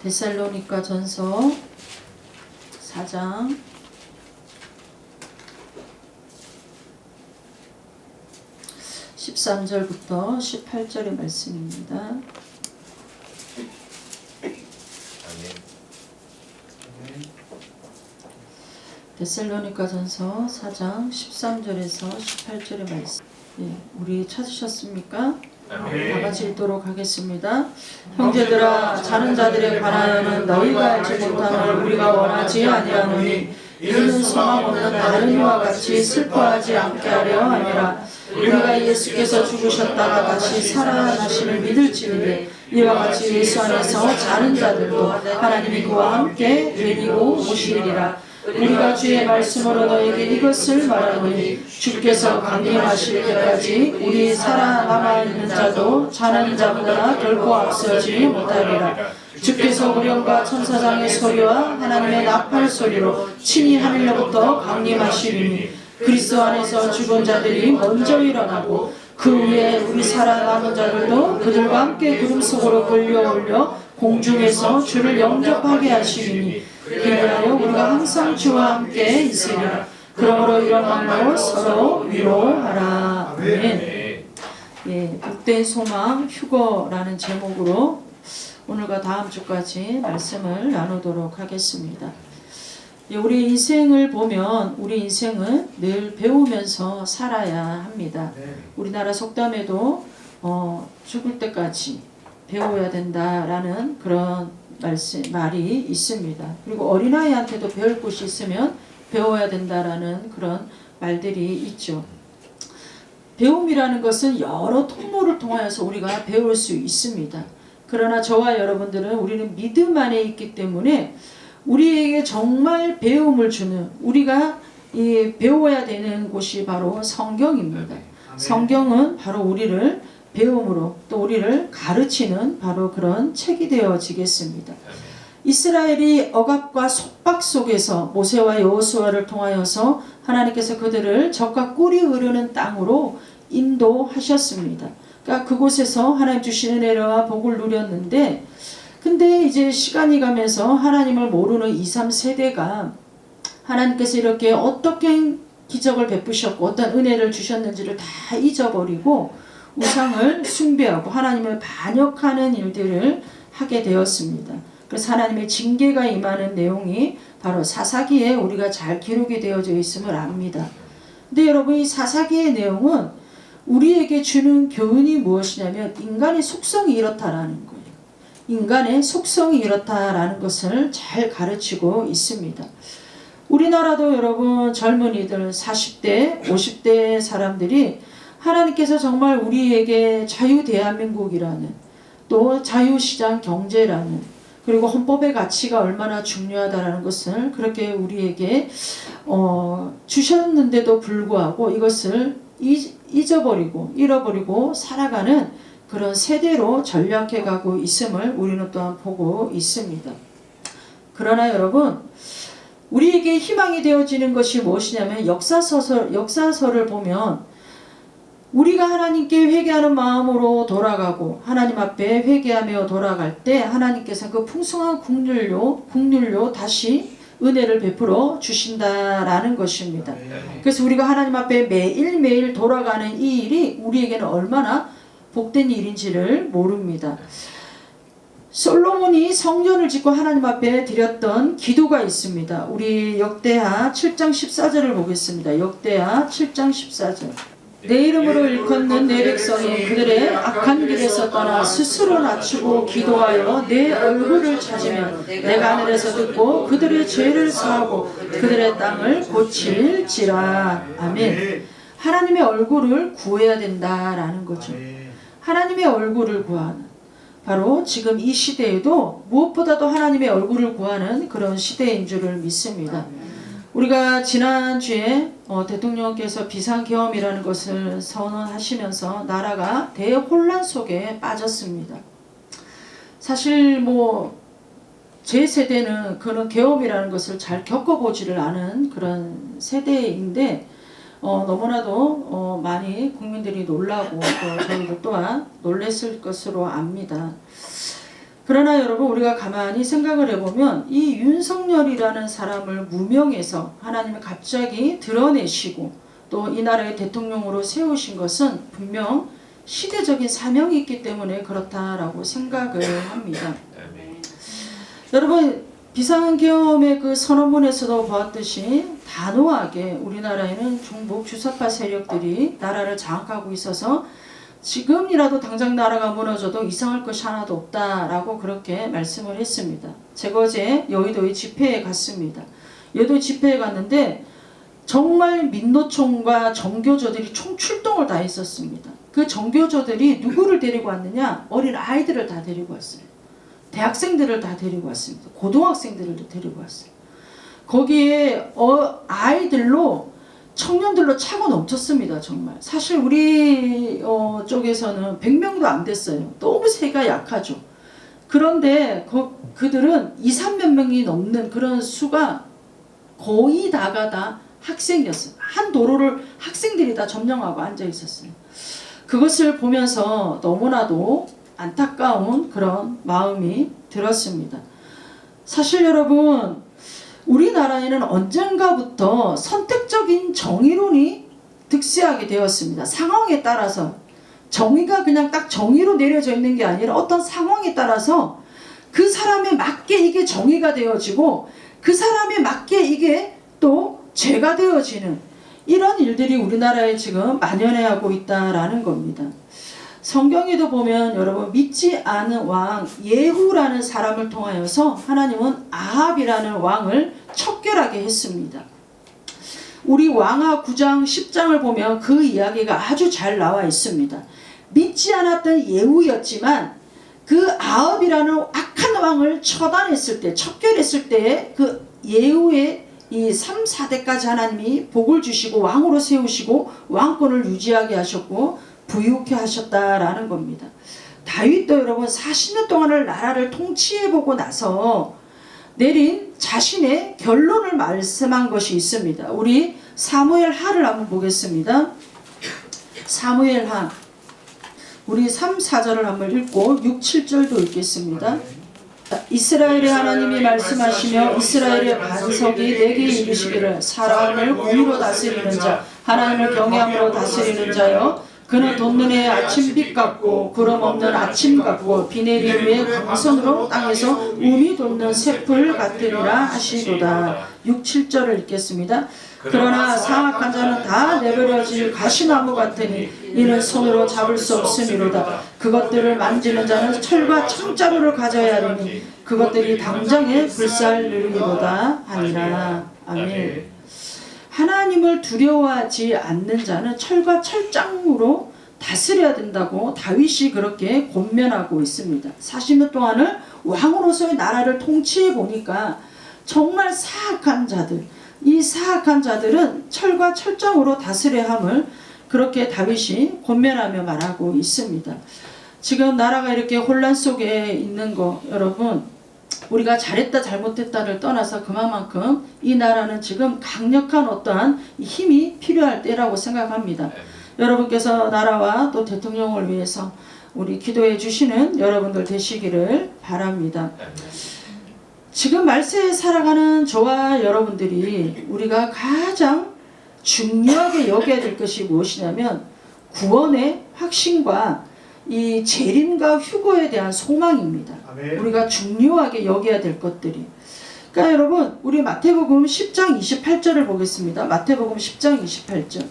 데살로니가 전서 4장 13절부터 18절의 말씀입니다. 데살로니가 전서 4장 13절에서 18절의 말씀. 우리 찾으셨습니까? 다 같이 읽도록 하겠습니다. 형제들아, 자는 자들에 관하여는 너희가 알지 못함을 우리가 원하지 아니하노니 이는 소망 없는 다른 이와 같이 슬퍼하지 않게 하려 함이라. 우리가 예수께서 죽으셨다가 다시 살아나심을 믿을지니 이와 같이 예수 안에서 자는 자들도 하나님이 그와 함께 되리고 오시리라. 우리가 주의 말씀으로 너에게 이것을 말하노니 주께서 강림하실 때까지 우리 살아남아있는 자도 자는 자보다 결코 앞서지 못하리라. 주께서 우령과 천사장의 소리와 하나님의 나팔 소리로 친히 하늘로부터 강림하시리니 그리스도 안에서 죽은 자들이 먼저 일어나고 그 후에 우리 살아남은 자들도 그들과 함께 구름 속으로 끌려올려 공중에서 주를 영접하게 하시리니 그리하여 우리가 항상 주와 함께 있으리라. 그러므로 이런 마음으로 서로 위로하라. 아멘. 복된 소망 휴거라는 제목으로 오늘과 다음 주까지 말씀을 나누도록 하겠습니다. 우리 인생을 보면 우리 인생은 늘 배우면서 살아야 합니다. 우리나라 속담에도 죽을 때까지 배워야 된다라는 그런 말이 있습니다. 그리고 어린아이한테도 배울 곳이 있으면 배워야 된다라는 그런 말들이 있죠. 배움이라는 것은 여러 통로를 통하여서 우리가 배울 수 있습니다. 그러나 저와 여러분들은 우리는 믿음 안에 있기 때문에 우리에게 정말 배움을 주는 우리가 배워야 되는 곳이 바로 성경입니다. 성경은 바로 우리를 배움으로 또 우리를 가르치는 바로 그런 책이 되어지겠습니다. 이스라엘이 억압과 속박 속에서 모세와 여호수아를 통하여서 하나님께서 그들을 적과 꿀이 흐르는 땅으로 인도하셨습니다. 그러니까 그곳에서 하나님 주시는 은혜와 복을 누렸는데 근데 이제 시간이 가면서 하나님을 모르는 2, 3세대가 하나님께서 이렇게 어떻게 기적을 베푸셨고 어떤 은혜를 주셨는지를 다 잊어버리고 우상을 숭배하고 하나님을 반역하는 일들을 하게 되었습니다. 그래서 하나님의 징계가 임하는 내용이 바로 사사기에 우리가 잘 기록이 되어져 있음을 압니다. 근데 여러분 이 사사기의 내용은 우리에게 주는 교훈이 무엇이냐면 인간의 속성이 이렇다라는 거예요. 인간의 속성이 이렇다라는 것을 잘 가르치고 있습니다. 우리나라도 여러분 젊은이들 40대, 50대 사람들이 하나님께서 정말 우리에게 자유대한민국이라는 또 자유시장 경제라는 그리고 헌법의 가치가 얼마나 중요하다는 것을 그렇게 우리에게 주셨는데도 불구하고 이것을 잃어버리고 살아가는 그런 세대로 전락해가고 있음을 우리는 또한 보고 있습니다. 그러나 여러분 우리에게 희망이 되어지는 것이 무엇이냐면 역사서를 보면 우리가 하나님께 회개하는 마음으로 돌아가고 하나님 앞에 회개하며 돌아갈 때 하나님께서 그 풍성한 국률로 다시 은혜를 베풀어 주신다라는 것입니다. 그래서 우리가 하나님 앞에 매일매일 돌아가는 이 일이 우리에게는 얼마나 복된 일인지를 모릅니다. 솔로몬이 성전을 짓고 하나님 앞에 드렸던 기도가 있습니다. 우리 역대하 7장 14절을 보겠습니다. 역대하 7장 14절. 내 이름으로 일컫는 내 백성이 그들의 악한 길에서 떠나 스스로 낮추고 기도하여 내 얼굴을 찾으면 내가 하늘에서 듣고 그들의 죄를 사하고 그들의 땅을 고칠지라. 아멘. 하나님의 얼굴을 구해야 된다라는 거죠. 하나님의 얼굴을 구하는 바로 지금 이 시대에도 무엇보다도 하나님의 얼굴을 구하는 그런 시대인 줄을 믿습니다. 우리가 지난주에 대통령께서 비상계엄이라는 것을 선언하시면서 나라가 대혼란 속에 빠졌습니다. 사실 제 세대는 그런 계엄이라는 것을 잘 겪어보지를 않은 그런 세대인데 너무나도 많이 국민들이 놀라고 또 저희도 또한 놀랬을 것으로 압니다. 그러나 여러분 우리가 가만히 생각을 해보면 이 윤석열이라는 사람을 무명해서 하나님이 갑자기 드러내시고 또 이 나라의 대통령으로 세우신 것은 분명 시대적인 사명이 있기 때문에 그렇다라고 생각을 합니다. 여러분 비상계엄의 그 선언문에서도 보았듯이 단호하게 우리나라에는 중복 주사파 세력들이 나라를 장악하고 있어서 지금이라도 당장 나라가 무너져도 이상할 것이 하나도 없다라고 그렇게 말씀을 했습니다. 제가 어제 여의도에 집회에 갔습니다. 여의도 집회에 갔는데 정말 민노총과 정교조들이 총출동을 다 했었습니다. 그 정교조들이 누구를 데리고 왔느냐? 어린 아이들을 다 데리고 왔어요. 대학생들을 다 데리고 왔습니다. 고등학생들을 데리고 왔어요. 거기에 아이들로 청년들로 차고 넘쳤습니다. 정말. 사실 우리 쪽에서는 100명도 안 됐어요. 너무 세가 약하죠. 그런데 그들은 2, 3몇 명이 넘는 그런 수가 거의 다가 다 학생이었어요. 한 도로를 학생들이 다 점령하고 앉아 있었어요. 그것을 보면서 너무나도 안타까운 그런 마음이 들었습니다. 사실 여러분 우리나라에는 언젠가부터 선택적인 정의론이 득세하게 되었습니다. 상황에 따라서 정의가 그냥 딱 정의로 내려져 있는 게 아니라 어떤 상황에 따라서 그 사람에 맞게 이게 정의가 되어지고 그 사람에 맞게 이게 또 죄가 되어지는 이런 일들이 우리나라에 지금 만연해하고 있다라는 겁니다. 성경에도 보면 여러분 믿지 않은 왕 예후라는 사람을 통하여서 하나님은 아합이라는 왕을 척결하게 했습니다. 우리 왕하 9장 10장을 보면 그 이야기가 아주 잘 나와 있습니다. 믿지 않았던 예후였지만 그 아합이라는 악한 왕을 처단했을 때 척결했을 때 그 예후의 이 3, 4대까지 하나님이 복을 주시고 왕으로 세우시고 왕권을 유지하게 하셨고 부유케 하셨다라는 겁니다. 다윗도 여러분 40년 동안을 나라를 통치해보고 나서 내린 자신의 결론을 말씀한 것이 있습니다. 우리 사무엘하를 한번 보겠습니다. 사무엘하 우리 3, 4절을 한번 읽고 6, 7절도 읽겠습니다. 이스라엘의 하나님이 말씀하시며 이스라엘의 반석이 내게 이르시기를 사람을 공의로 다스리는 자 하나님을 경외함으로 다스리는 자여 그는 돋는 아침빛 같고 구름 없는 아침 같고 비 내린 후에 광선으로 땅에서 우미 돋는 새풀 같으리라 하시도다. 6, 7절을 읽겠습니다. 그러나 사악한 자는 다 내버려질 가시나무 같으니 이는 손으로 잡을 수 없으미로다. 그것들을 만지는 자는 철과 창자루를 가져야 하리니 그것들이 당장에 불살르리로다 하니라. 아멘. 하나님을 두려워하지 않는 자는 철과 철장으로 다스려야 된다고 다윗이 그렇게 권면하고 있습니다. 40년 동안을 왕으로서의 나라를 통치해 보니까 정말 사악한 자들, 이 사악한 자들은 철과 철장으로 다스려야 함을 그렇게 다윗이 권면하며 말하고 있습니다. 지금 나라가 이렇게 혼란 속에 있는 거 여러분 우리가 잘했다 잘못했다를 떠나서 그만큼 이 나라는 지금 강력한 어떠한 힘이 필요할 때라고 생각합니다. 여러분께서 나라와 또 대통령을 위해서 우리 기도해 주시는 여러분들 되시기를 바랍니다. 지금 말세에 살아가는 저와 여러분들이 우리가 가장 중요하게 여겨야 될 것이 무엇이냐면 구원의 확신과 이 재림과 휴거에 대한 소망입니다. 아멘. 우리가 중요하게 여겨야 될 것들이. 그러니까 여러분 우리 마태복음 10장 28절을 보겠습니다. 마태복음 10장 28절.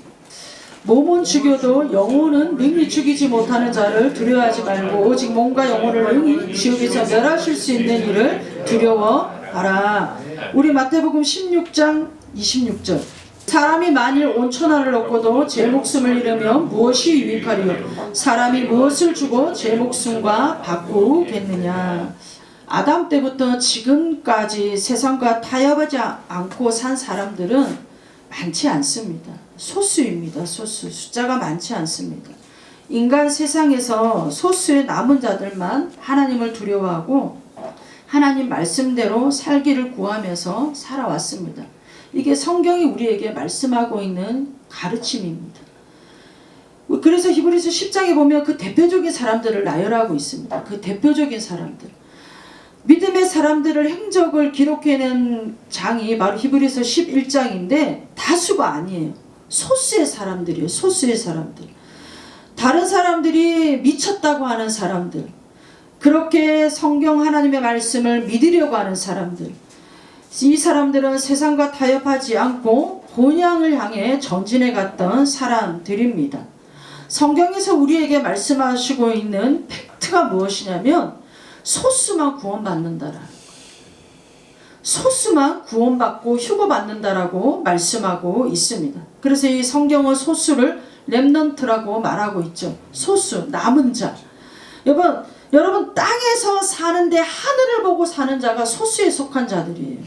몸은 죽여도 영혼은 능히 죽이지 못하는 자를 두려워하지 말고 오직 몸과 영혼을 능히 지옥에서 멸하실 수 있는 이를 두려워하라. 우리 마태복음 16장 26절. 사람이 만일 온 천하를 얻고도 제 목숨을 잃으면 무엇이 유익하리요? 사람이 무엇을 주고 제 목숨과 바꾸겠느냐? 아담 때부터 지금까지 세상과 타협하지 않고 산 사람들은 많지 않습니다. 소수입니다. 소수. 숫자가 많지 않습니다. 인간 세상에서 소수의 남은 자들만 하나님을 두려워하고 하나님 말씀대로 살기를 구하면서 살아왔습니다. 이게 성경이 우리에게 말씀하고 있는 가르침입니다. 그래서 히브리서 10장에 보면 그 대표적인 사람들을 나열하고 있습니다. 그 대표적인 사람들. 믿음의 사람들을 행적을 기록해낸 장이 바로 히브리서 11장인데 다수가 아니에요. 소수의 사람들이에요. 소수의 사람들. 다른 사람들이 미쳤다고 하는 사람들, 그렇게 성경 하나님의 말씀을 믿으려고 하는 사람들, 이 사람들은 세상과 타협하지 않고 본향을 향해 전진해 갔던 사람들입니다. 성경에서 우리에게 말씀하시고 있는 팩트가 무엇이냐면 소수만 구원받는다라는 거예요. 소수만 구원받고 휴거받는다라고 말씀하고 있습니다. 그래서 이 성경은 소수를 렘넌트라고 말하고 있죠. 소수, 남은 자. 여러분 땅에서 사는데 하늘을 보고 사는 자가 소수에 속한 자들이에요.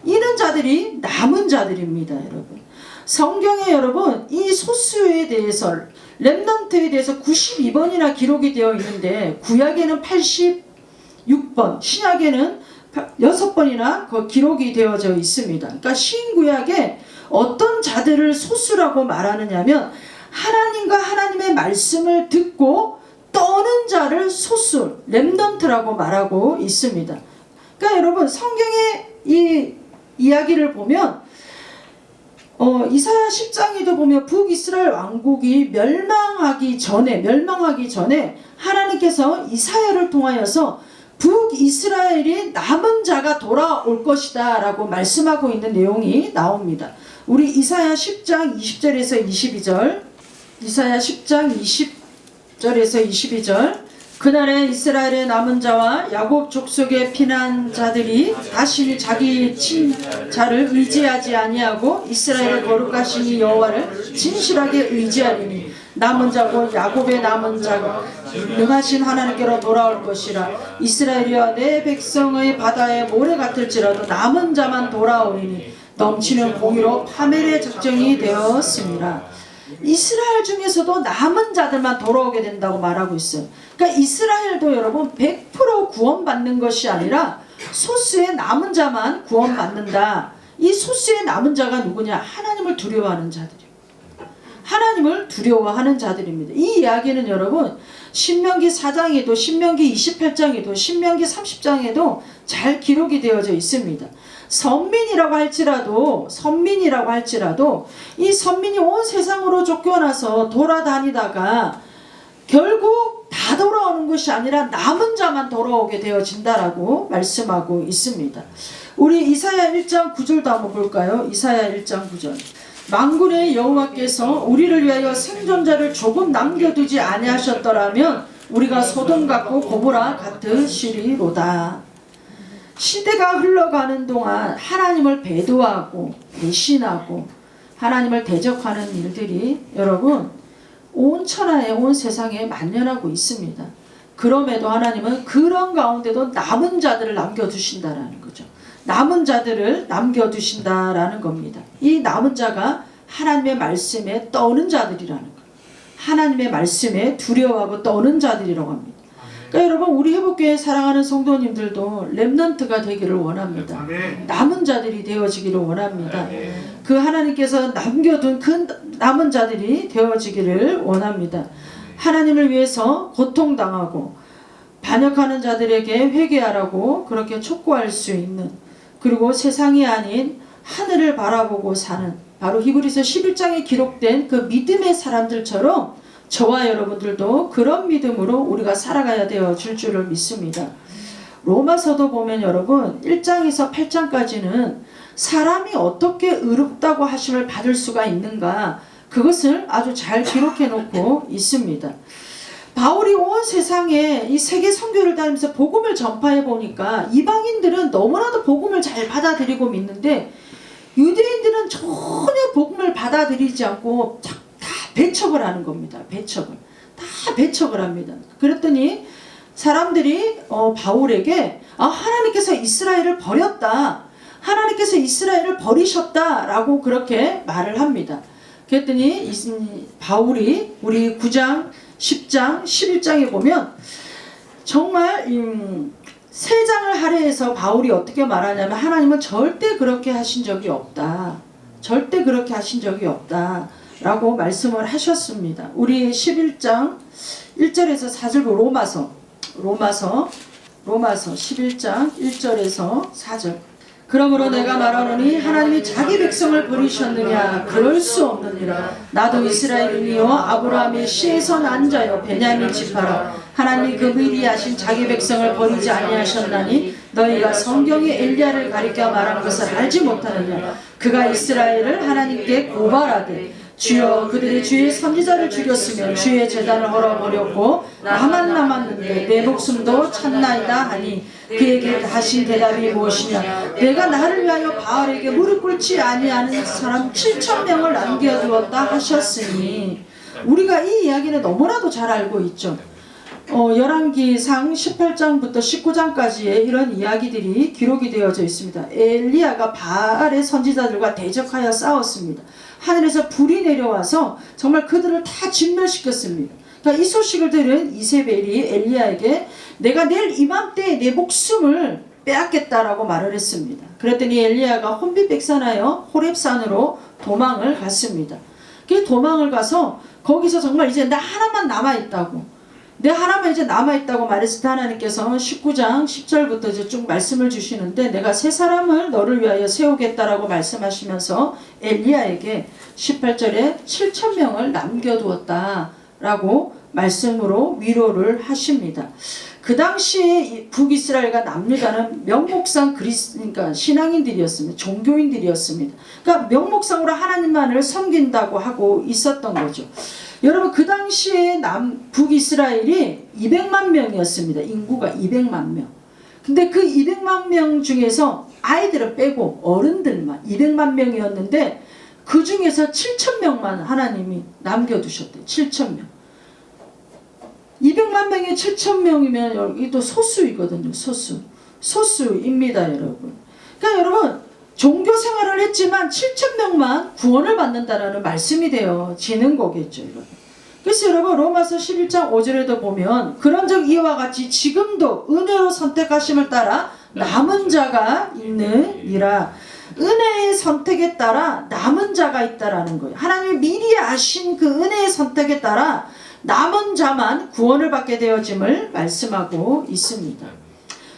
이런 자들이 남은 자들입니다. 여러분, 성경에 여러분 이 소수에 대해서, 렘넌트에 대해서 92번이나 기록이 되어 있는데 구약에는 86번, 신약에는 6번이나 기록이 되어져 있습니다. 그러니까 신구약에 어떤 자들을 소수라고 말하느냐면 하나님과 하나님의 말씀을 듣고 떠는 자를 소수, 렘넌트라고 말하고 있습니다. 그러니까 여러분 성경의 이 이야기를 보면 이사야 10장에도 보면 북이스라엘 왕국이 멸망하기 전에 하나님께서 이사야를 통하여서 북이스라엘이 남은 자가 돌아올 것이다 라고 말씀하고 있는 내용이 나옵니다. 우리 이사야 10장 20절에서 22절, 이사야 10장 20절에서 22절, 그날에 이스라엘의 남은 자와 야곱 족속의 피난 자들이 다시 자기 친자를 의지하지 아니하고 이스라엘의 거룩하신 여호와를 진실하게 의지하리니 남은 자고 야곱의 남은 자가 능하신 하나님께로 돌아올 것이라. 이스라엘이여 내 백성의 바다에 모래 같을지라도 남은 자만 돌아오리니 넘치는 공의로 파멸의 작정이 되었습니다. 이스라엘 중에서도 남은 자들만 돌아오게 된다고 말하고 있어요. 그러니까 이스라엘도 여러분 100% 구원받는 것이 아니라 소수의 남은 자만 구원받는다. 이 소수의 남은 자가 누구냐? 하나님을 두려워하는 자들이에요. 하나님을 두려워하는 자들입니다. 이 이야기는 여러분 신명기 4장에도, 신명기 28장에도, 신명기 30장에도 잘 기록이 되어져 있습니다. 선민이라고 할지라도 이 선민이 온 세상으로 쫓겨나서 돌아다니다가 결국 다 돌아오는 것이 아니라 남은 자만 돌아오게 되어진다라고 말씀하고 있습니다. 우리 이사야 1장 9절도 한번 볼까요? 이사야 1장 9절. 만군의 여호와께서 우리를 위하여 생존자를 조금 남겨두지 아니하셨더라면 우리가 소돔 같고 고모라 같으시리로다. 시대가 흘러가는 동안 하나님을 배도하고 배신하고 하나님을 대적하는 일들이 여러분 온 천하에, 온 세상에 만연하고 있습니다. 그럼에도 하나님은 그런 가운데도 남은 자들을 남겨두신다라는 거죠. 남은 자들을 남겨두신다라는 겁니다. 이 남은 자가 하나님의 말씀에 떠오는 자들이라는 거예요. 하나님의 말씀에 두려워하고 떠오는 자들이라고 합니다. 그러니까 여러분 우리 회복교회 사랑하는 성도님들도 렘넌트가 되기를 원합니다. 남은 자들이 되어지기를 원합니다. 그 하나님께서 남겨둔 그 남은 자들이 되어지기를 원합니다. 하나님을 위해서 고통당하고 반역하는 자들에게 회개하라고 그렇게 촉구할 수 있는, 그리고 세상이 아닌 하늘을 바라보고 사는, 바로 히브리서 11장에 기록된 그 믿음의 사람들처럼 저와 여러분들도 그런 믿음으로 우리가 살아가야 되어질 줄을 믿습니다. 로마서도 보면 여러분 1장에서 8장까지는 사람이 어떻게 의롭다고 하심을 받을 수가 있는가, 그것을 아주 잘 기록해 놓고 있습니다. 바울이 온 세상에 이 세계 선교를 다니면서 복음을 전파해 보니까 이방인들은 너무나도 복음을 잘 받아들이고 믿는데 유대인들은 전혀 복음을 받아들이지 않고 다 배척을 하는 겁니다. 다 배척을 합니다. 그랬더니 사람들이 바울에게 하나님께서 이스라엘을 버렸다, 하나님께서 이스라엘을 버리셨다라고 그렇게 말을 합니다. 그랬더니 바울이 우리 9장, 10장, 11장에 보면 정말 3장을 할애해서 바울이 어떻게 말하냐면 하나님은 절대 그렇게 하신 적이 없다. 절대 그렇게 하신 적이 없다. 라고 말씀을 하셨습니다. 우리 11장 1절에서 4절 로마서 로마서 11장 1절에서 4절. 그러므로 내가 말하노니 하나님이 자기 백성을 버리셨느냐? 그럴 수 없느니라. 나도 이스라엘이요 아브라함의 씨에서 난 자요 베냐민 지파라. 하나님이 그 미리 하신 자기 백성을 버리지 아니하셨나니 너희가 성경이 엘리야를 가리켜 말한 것을 알지 못하느냐? 그가 이스라엘을 하나님께 고발하되 주여 그들이 주의 선지자를 죽였으면 주의 제단을 헐어버렸고 나만 남았는데 내 목숨도 찾나이다 하니 그에게 하신 대답이 무엇이냐? 내가 나를 위하여 바알에게 무릎 꿇지 아니하는 사람 7,000명을 남겨두었다 하셨으니. 우리가 이 이야기는 너무나도 잘 알고 있죠. 열왕기상 18장부터 19장까지의 이런 이야기들이 기록이 되어져 있습니다. 엘리야가 바알의 선지자들과 대적하여 싸웠습니다. 하늘에서 불이 내려와서 정말 그들을 다 진멸시켰습니다. 그러니까 이 소식을 들은 이세벨이 엘리야에게 내가 내일 이맘때에 내 목숨을 빼앗겠다라고 말을 했습니다. 그랬더니 엘리야가 혼비백산하여 호렙산으로 도망을 갔습니다. 그 도망을 가서 거기서 정말 이제 나 하나만 남아있다고, 내 하나만 이제 남아있다고 말했을 때 하나님께서 19장 10절부터 이제 쭉 말씀을 주시는데 내가 세 사람을 너를 위하여 세우겠다라고 말씀하시면서 엘리야에게 18절에 7,000명을 남겨두었다라고 말씀으로 위로를 하십니다. 그 당시에 북이스라엘과 남유다는 명목상 그러니까 신앙인들이었습니다. 종교인들이었습니다. 그러니까 명목상으로 하나님만을 섬긴다고 하고 있었던 거죠. 여러분 그 당시에 북이스라엘이 200만 명이었습니다. 인구가 200만 명. 근데 그 200만 명 중에서 아이들을 빼고 어른들만 200만 명이었는데 그 중에서 7,000명만 하나님이 남겨두셨대요. 7,000명. 200만 명에 7,000명이면 이게 또 소수이거든요. 소수입니다, 여러분. 그러니까 여러분 종교 생활을 했지만 7,000명만 구원을 받는다라는 말씀이 되어지는 거겠죠, 여러분. 그래서 여러분 로마서 11장 5절에도 보면 그런즉 이와 같이 지금도 은혜로 선택하심을 따라 남은 자가 있느니라. 은혜의 선택에 따라 남은 자가 있다라는 거예요. 하나님이 미리 아신 그 은혜의 선택에 따라 남은 자만 구원을 받게 되어짐을 말씀하고 있습니다.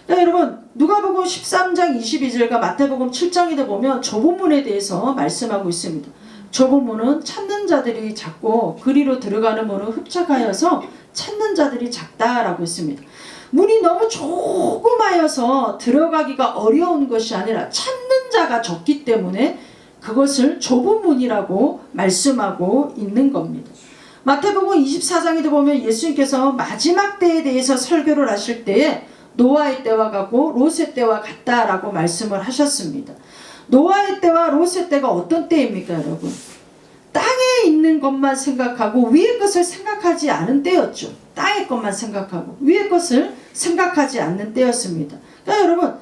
그러니까 여러분 누가복음 13장 22절과 마태복음 7장에도 보면 좁은 문에 대해서 말씀하고 있습니다. 좁은 문은 찾는 자들이 작고 그리로 들어가는 문은 흡착하여서 찾는 자들이 작다라고 했습니다. 문이 너무 조그마여서 들어가기가 어려운 것이 아니라 찾는 자가 적기 때문에 그것을 좁은 문이라고 말씀하고 있는 겁니다. 마태복음 24장에도 보면 예수님께서 마지막 때에 대해서 설교를 하실 때에 노아의 때와 같고 롯의 때와 같다라고 말씀을 하셨습니다. 노아의 때와 롯의 때가 어떤 때입니까, 여러분? 땅에 있는 것만 생각하고 위의 것을 생각하지 않은 때였죠. 땅의 것만 생각하고 위의 것을 생각하지 않는 때였습니다. 그러니까 여러분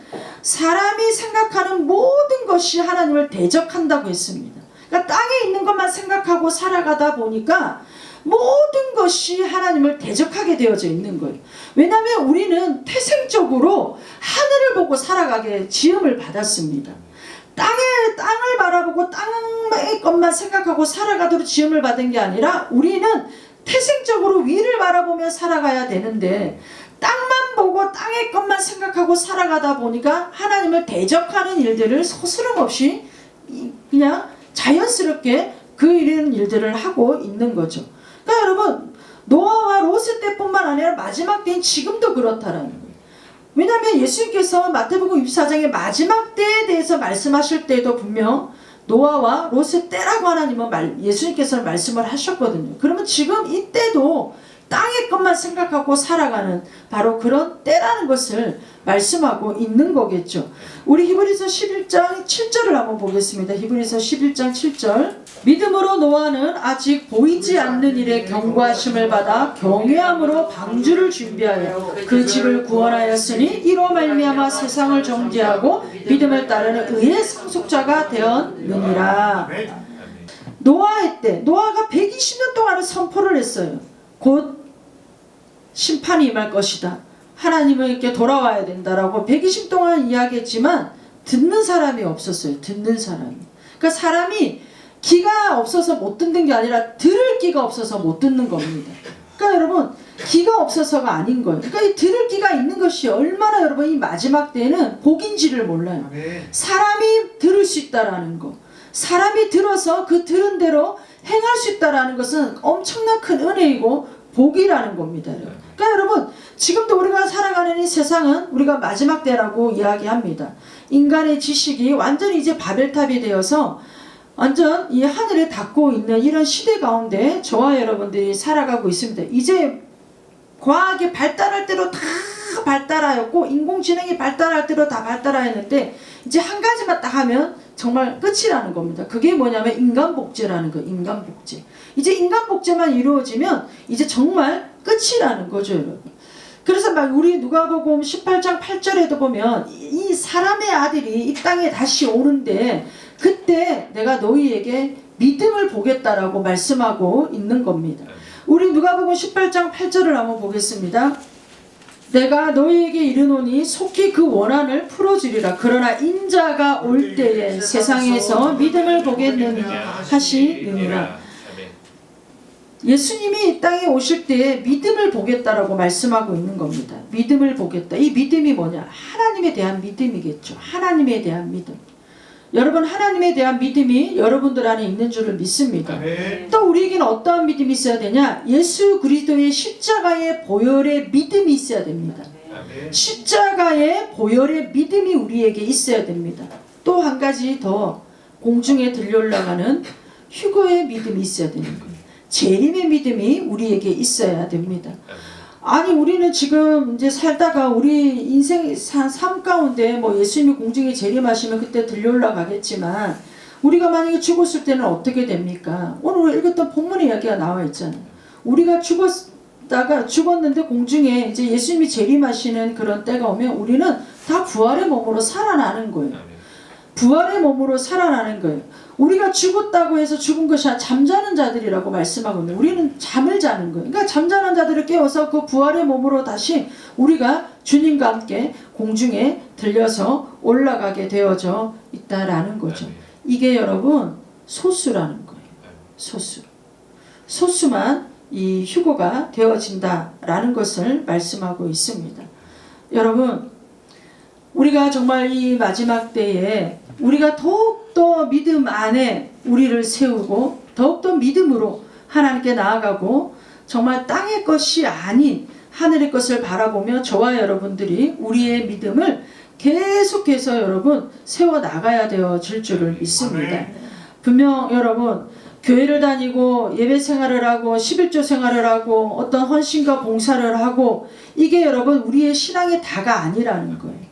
사람이 생각하는 모든 것이 하나님을 대적한다고 했습니다. 그러니까 땅에 있는 것만 생각하고 살아가다 보니까 모든 것이 하나님을 대적하게 되어져 있는 거예요. 왜냐하면 우리는 태생적으로 하늘을 보고 살아가게 지음을 받았습니다. 땅을 바라보고 땅의 것만 생각하고 살아가도록 지음을 받은 게 아니라 우리는 태생적으로 위를 바라보며 살아가야 되는데 땅만 보고 땅의 것만 생각하고 살아가다 보니까 하나님을 대적하는 일들을 서스럼없이 그냥 자연스럽게 그 이런 일들을 하고 있는 거죠. 그러니까 여러분 노아와 롯의 때뿐만 아니라 마지막 때인 지금도 그렇다라는 거예요. 왜냐하면 예수님께서 마태복음 24장의 마지막 때에 대해서 말씀하실 때도 분명 노아와 롯의 때라고 하나님은 예수님께서는 말씀을 하셨거든요. 그러면 지금 이때도 땅의 것만 생각하고 살아가는 바로 그런 때라는 것을 말씀하고 있는 거겠죠. 우리 히브리서 11장 7절을 한번 보겠습니다. 히브리서 11장 7절. 믿음으로 노아는 아직 보이지 않는 일에 경고하심을 받아 경외함으로 방주를 준비하여 그 집을 구원하였으니 이로 말미암아 세상을 정죄하고 믿음을 따르는 의의 상속자가 되었느니라. 노아의 때 노아가 120년 동안은 선포를 했어요. 곧 심판이 임할 것이다. 하나님에게 돌아와야 된다라고 120 동안 이야기했지만 듣는 사람이 없었어요. 듣는 사람이. 그러니까 사람이 귀가 없어서 못 듣는 게 아니라 들을 귀가 없어서 못 듣는 겁니다. 그러니까 여러분 귀가 없어서가 아닌 거예요. 그러니까 이 들을 귀가 있는 있는 것이 얼마나 여러분 이 마지막 때에는 복인지를 몰라요. 사람이 들을 수 있다라는 거, 사람이 들어서 그 들은 대로 행할 수 있다라는 것은 엄청난 큰 은혜이고 복이라는 겁니다. 그러니까 여러분 지금도 우리가 살아가는 이 세상은 우리가 마지막 때라고 이야기합니다. 인간의 지식이 완전히 이제 바벨탑이 되어서 완전 이 하늘에 닿고 있는 이런 시대 가운데 저와 여러분들이 살아가고 있습니다. 이제 과학이 발달할 대로 다 발달하였고 인공지능이 발달할 대로 다 발달하였는데 이제 한 가지만 딱 하면 정말 끝이라는 겁니다. 그게 뭐냐면 인간복제라는 거예요. 인간복제. 이제 인간복제만 이루어지면 이제 정말 끝이라는 거죠, 여러분. 그래서 막 우리 누가복음 18장 8절에도 보면 이 사람의 아들이 이 땅에 다시 오는데 그때 내가 너희에게 믿음을 보겠다라고 말씀하고 있는 겁니다. 우리 누가복음 18장 8절을 한번 보겠습니다. 내가 너희에게 이르노니 속히 그 원한을 풀어주리라. 그러나 인자가 올 때에 세상에서 믿음을 보겠느냐 하시느니라. 예수님이 이 땅에 오실 때에 믿음을 보겠다라고 말씀하고 있는 겁니다. 믿음을 보겠다. 이 믿음이 뭐냐? 하나님에 대한 믿음이겠죠. 하나님에 대한 믿음. 여러분 하나님에 대한 믿음이 여러분들 안에 있는 줄을 믿습니다. 또 우리에게는 어떠한 믿음이 있어야 되냐? 예수 그리스도의 십자가의 보혈의 믿음이 있어야 됩니다. 십자가의 보혈의 믿음이 우리에게 있어야 됩니다. 또 한 가지 더 공중에 들려 올라가는 휴거의 믿음이 있어야 되는 거예요. 재림의 믿음이 우리에게 있어야 됩니다. 아니 우리는 지금 이제 살다가 우리 인생 삶 가운데 뭐 예수님이 공중에 재림하시면 그때 들려 올라가겠지만 우리가 만약에 죽었을 때는 어떻게 됩니까? 오늘 읽었던 본문의 이야기가 나와 있잖아요. 우리가 죽었는데 공중에 이제 예수님이 재림하시는 그런 때가 오면 우리는 다 부활의 몸으로 살아나는 거예요. 부활의 몸으로 살아나는 거예요. 우리가 죽었다고 해서 죽은 것이 아니라 잠자는 자들이라고 말씀하고 있는데 우리는 잠을 자는 거예요. 그러니까 잠자는 자들을 깨워서 그 부활의 몸으로 다시 우리가 주님과 함께 공중에 들려서 올라가게 되어져 있다라는 거죠. 이게 여러분 소수라는 거예요. 소수. 소수만 이 휴거가 되어진다라는 것을 말씀하고 있습니다. 여러분 우리가 정말 이 마지막 때에 우리가 더욱더 믿음 안에 우리를 세우고 더욱더 믿음으로 하나님께 나아가고 정말 땅의 것이 아닌 하늘의 것을 바라보며 저와 여러분들이 우리의 믿음을 계속해서 여러분 세워나가야 되어질 줄을 믿습니다. 분명 여러분 교회를 다니고 예배 생활을 하고 11조 생활을 하고 어떤 헌신과 봉사를 하고 이게 여러분 우리의 신앙의 다가 아니라는 거예요.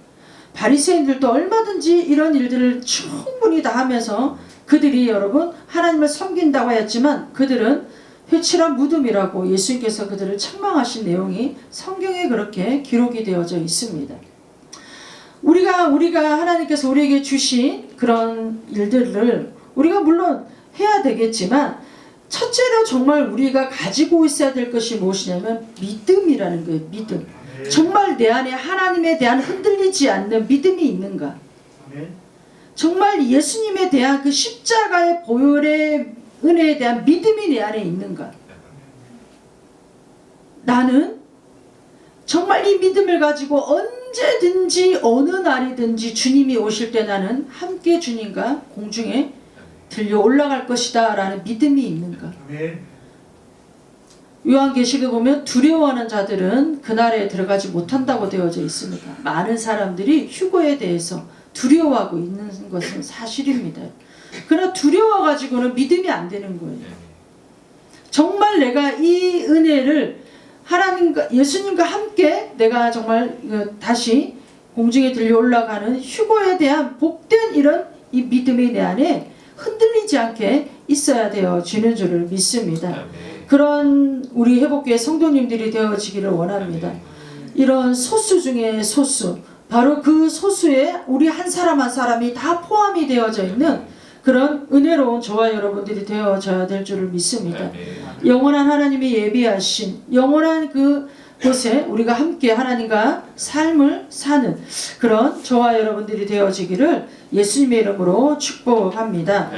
바리새인들도 얼마든지 이런 일들을 충분히 다 하면서 그들이 여러분 하나님을 섬긴다고 했지만 그들은 회칠한 무덤이라고 예수님께서 그들을 책망하신 내용이 성경에 그렇게 기록이 되어져 있습니다. 우리가 하나님께서 우리에게 주신 그런 일들을 우리가 물론 해야 되겠지만 첫째로 정말 우리가 가지고 있어야 될 것이 무엇이냐면 믿음이라는 거예요. 믿음. 정말 내 안에 하나님에 대한 흔들리지 않는 믿음이 있는가? 정말 예수님에 대한 그 십자가의 보혈의 은혜에 대한 믿음이 내 안에 있는가? 나는 정말 이 믿음을 가지고 언제든지 어느 날이든지 주님이 오실 때 나는 함께 주님과 공중에 들려 올라갈 것이다 라는 믿음이 있는가? 요한계시록에 보면 두려워하는 자들은 그날에 들어가지 못한다고 되어져 있습니다. 많은 사람들이 휴거에 대해서 두려워하고 있는 것은 사실입니다. 그러나 두려워가지고는 믿음이 안 되는 거예요. 정말 내가 이 은혜를 하나님과 예수님과 함께 내가 정말 다시 공중에 들려 올라가는 휴거에 대한 복된 이런 이 믿음이 내 안에 흔들리지 않게 있어야 되어지는 줄을 믿습니다. 그런 우리 회복교회 성도님들이 되어지기를 원합니다. 이런 소수 중에 소수, 바로 그 소수에 우리 한 사람 한 사람이 다 포함이 되어져 있는 그런 은혜로운 저와 여러분들이 되어져야 될 줄을 믿습니다. 영원한 하나님이 예비하신 영원한 그곳에 우리가 함께 하나님과 삶을 사는 그런 저와 여러분들이 되어지기를 예수님의 이름으로 축복합니다.